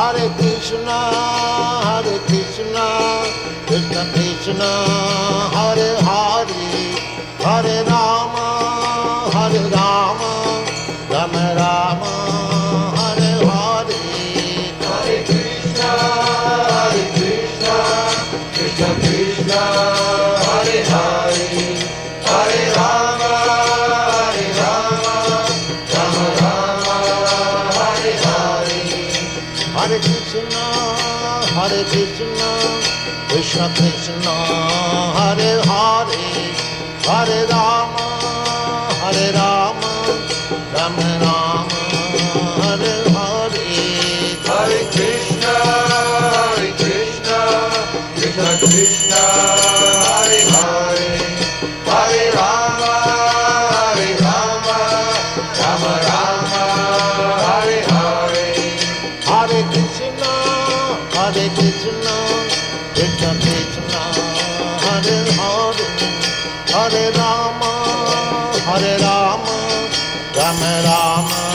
Hare Krishna, Krishna Krishna, Hare Hare, Hare Rama, Rama Rama, Hare Hare. Hare Krishna, Krishna Krishna, Hare Hare, Hare Rama, Rama Rama, Hare Hare. Hare Krishna, Krishna Krishna, Hare Hare, Hare Rama, Rama Rama, Hare Hare. Hare Krishna, Krishna Krishna, Hare Hare, Hare Rama, Rama Rama, Hare Hare. Hare Krishna, Krishna Krishna, Hare Hare, Hare Rama, Rama Rama,